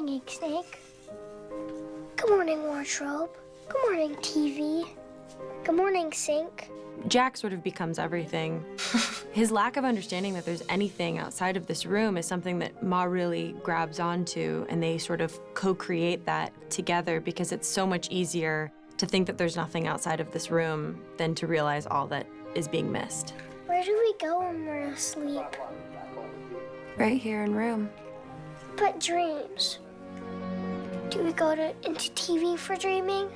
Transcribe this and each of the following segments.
morning, Ink Snake. Good morning, wardrobe. Good morning, TV. Good morning, sink. Jack sort of becomes everything. His lack of understanding that there's anything outside of this room is something that Ma really grabs onto, and they sort of co-create that together because it's so much easier to think that there's nothing outside of this room than to realize all that is being missed. Where do we go when we're asleep? Right here in room. But dreams. Do we go into TV for dreaming?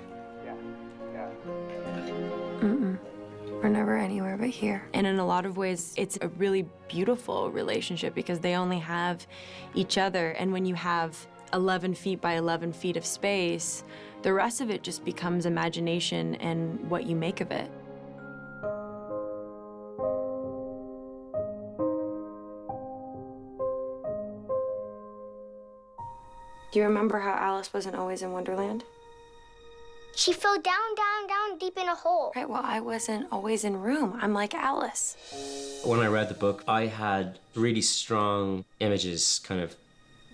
Mm-mm. We're never anywhere but here. And in a lot of ways, it's a really beautiful relationship because they only have each other. And when you have 11 feet by 11 feet of space, the rest of it just becomes imagination and what you make of it. Do you remember how Alice wasn't always in Wonderland? She fell down deep in a hole. Right, well, I wasn't always in room. I'm like Alice. When I read the book, I had really strong images kind of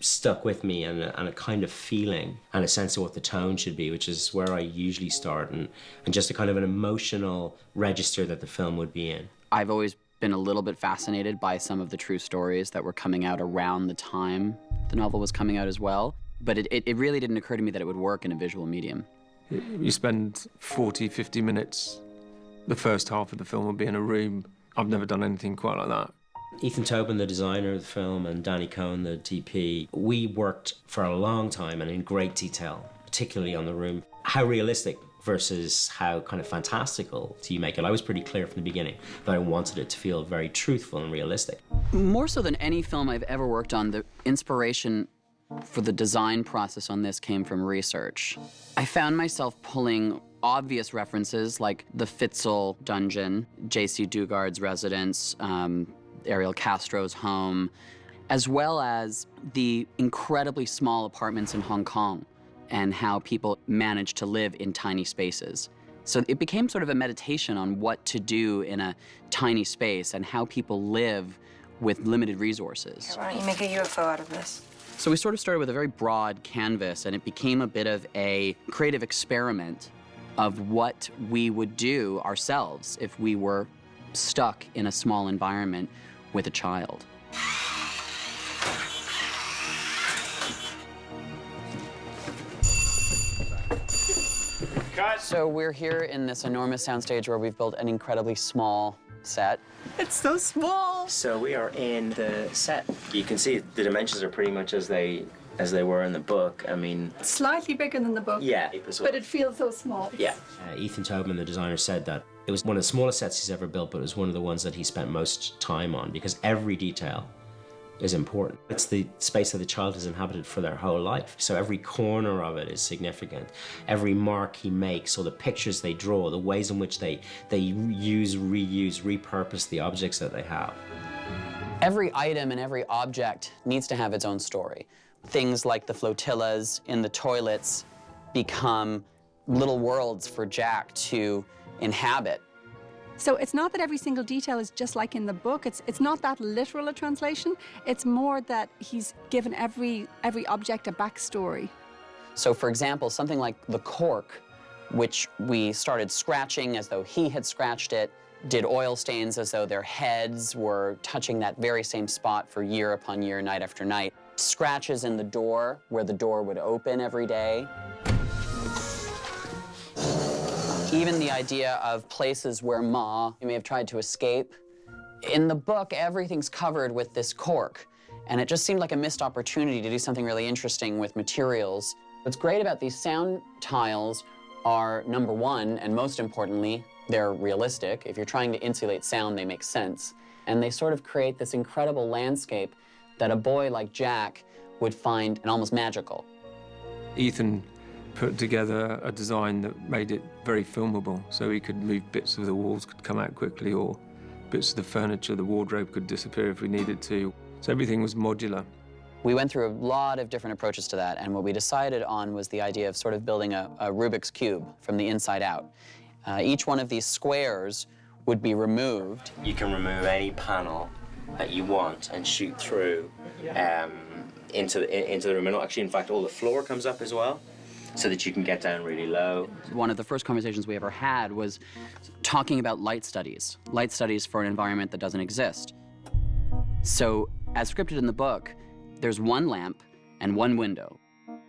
stuck with me and a kind of feeling and a sense of what the tone should be, which is where I usually start, and just a kind of an emotional register that the film would be in. I've always been a little bit fascinated by some of the true stories that were coming out around the time the novel was coming out as well, but it really didn't occur to me that it would work in a visual medium. You spend 40, 50 minutes, the first half of the film will be in a room. I've never done anything quite like that. Ethan Tobin, the designer of the film, and Danny Cohen, the DP, we worked for a long time and in great detail, particularly on the room. How realistic versus how kind of fantastical do you make it? I was pretty clear from the beginning that I wanted it to feel very truthful and realistic. More so than any film I've ever worked on, the inspiration for the design process on this came from research. I found myself pulling obvious references like the Fitzel dungeon, J.C. Dugard's residence, Ariel Castro's home, as well as the incredibly small apartments in Hong Kong and how people manage to live in tiny spaces. So it became sort of a meditation on what to do in a tiny space and how people live with limited resources. Why don't you make a UFO out of this? So we sort of started with a very broad canvas, and it became a bit of a creative experiment of what we would do ourselves if we were stuck in a small environment with a child. Cut. So we're here in this enormous soundstage where we've built an incredibly small set. It's so small. So we are in the set. You can see the dimensions are pretty much as they were in the book. I mean, Slightly bigger than the book. yeah. But it feels so small. Yeah. Ethan Tobin, the designer, said that it was one of the smallest sets he's ever built, but it was one of the ones that he spent most time on because every detail is important. It's the space that the child has inhabited for their whole life. So every corner of it is significant. Every mark he makes, or the pictures they draw, the ways in which they use, reuse, repurpose the objects that they have. Every item and every object needs to have its own story. Things like the flotillas in the toilets become little worlds for Jack to inhabit. So it's not that every single detail is just like in the book. It's not that literal a translation. It's more that he's given every object a backstory. So for example, something like the cork, which we started scratching as though he had scratched it, did oil stains as though their heads were touching that very same spot for year upon year, night after night. Scratches in the door where the door would open every day. Even the idea of places where Ma may have tried to escape. In the book, everything's covered with this cork, and it just seemed like a missed opportunity to do something really interesting with materials. What's great about these sound tiles are, number one, and most importantly, they're realistic. If you're trying to insulate sound, they make sense. And they sort of create this incredible landscape that a boy like Jack would find almost magical. Ethan put together a design that made it very filmable, so he could move bits of the walls could come out quickly, or bits of the furniture, the wardrobe could disappear if we needed to. So everything was modular. We went through a lot of different approaches to that, and what we decided on was the idea of sort of building a Rubik's Cube from the inside out. Each one of these squares would be removed. You can remove any panel that you want and shoot through into the room. And actually, in fact, all the floor comes up as well, so that you can get down really low. One of the first conversations we ever had was talking about light studies for an environment that doesn't exist. So, as scripted in the book, there's one lamp and one window.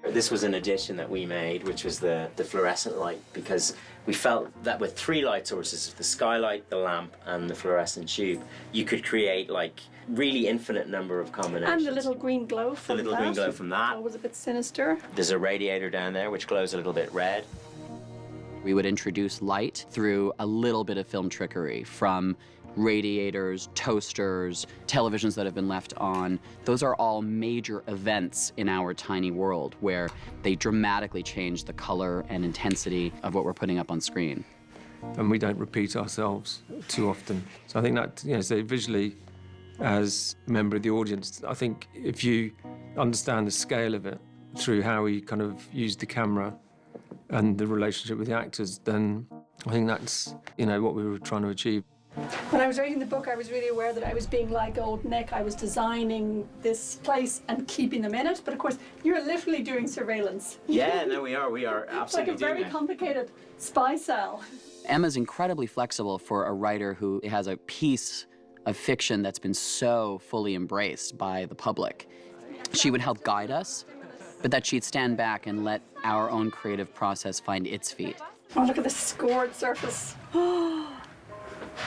This was an addition that we made, which was the fluorescent light, because we felt that with 3 light sources, the skylight, the lamp, and the fluorescent tube, you could create like really infinite number of combinations. And the little green glow from The little green glow from that. That was a bit sinister. There's a radiator down there which glows a little bit red. We would introduce light through a little bit of film trickery from radiators, toasters, televisions that have been left on. Those are all major events in our tiny world where they dramatically change the color and intensity of what we're putting up on screen. And we don't repeat ourselves too often. So I think that, so visually, as a member of the audience, I think if you understand the scale of it through how we kind of use the camera and the relationship with the actors, then I think that's, what we were trying to achieve. When I was writing the book, I was really aware that I was being like old Nick. I was designing this place and keeping them in it. But of course, you're literally doing surveillance. Yeah, no, we are absolutely It's like a very complicated spy cell. Emma's incredibly flexible for a writer who has a piece of fiction that's been so fully embraced by the public. She would help guide us, but that she'd stand back and let our own creative process find its feet. Oh, look at the scored surface.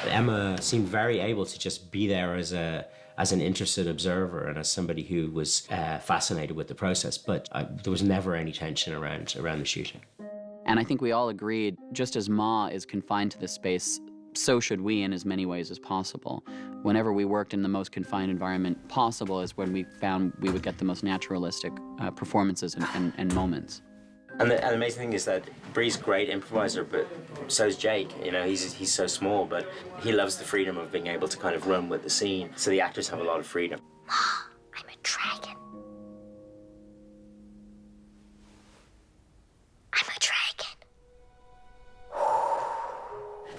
Emma seemed very able to just be there as an interested observer and as somebody who was fascinated with the process, but there was never any tension around the shooting. And I think we all agreed, just as Ma is confined to this space, so should we in as many ways as possible. Whenever we worked in the most confined environment possible is when we found we would get the most naturalistic performances and moments. And the amazing thing is that Bree's a great improviser, but so's Jake. He's so small, but he loves the freedom of being able to kind of run with the scene. So the actors have a lot of freedom. I'm a dragon. I'm a dragon.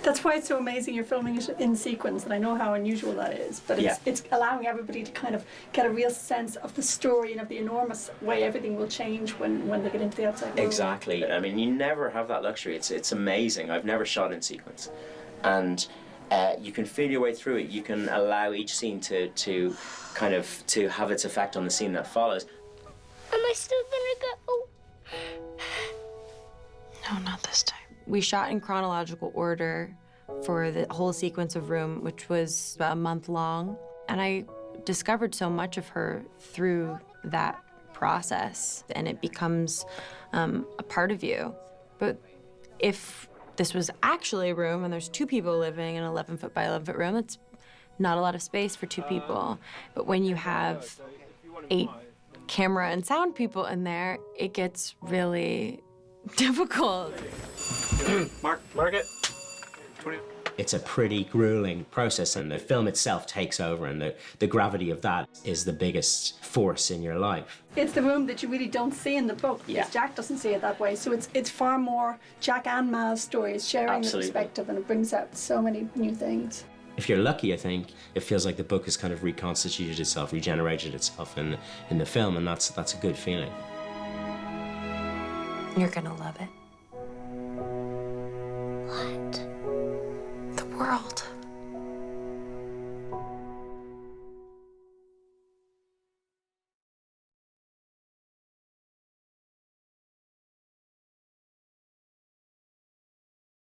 That's why it's so amazing you're filming it in sequence, and I know how unusual that is, but it's allowing everybody to kind of get a real sense of the story and of the enormous way everything will change when they get into the outside world. Exactly. I mean, you never have that luxury. It's amazing. I've never shot in sequence. And you can feel your way through it. You can allow each scene to kind of to have its effect on the scene that follows. Am I still gonna go? No, not this time. We shot in chronological order for the whole sequence of Room, which was about a month long. And I discovered so much of her through that process, and it becomes a part of you. But if this was actually a room and there's 2 people living in an 11-foot by 11-foot room, that's not a lot of space for 2 people. But when you have 8 camera and sound people in there, it gets really difficult. Mark it. 20. It's a pretty grueling process, and the film itself takes over, and the gravity of that is the biggest force in your life. It's the room that you really don't see in the book, because Yeah. Jack doesn't see it that way. So it's far more Jack and Ma's stories, sharing Absolutely. the perspective, and it brings out so many new things. If you're lucky, I think, it feels like the book has kind of reconstituted itself, regenerated itself in the film, and that's a good feeling. You're gonna love it. What? The world.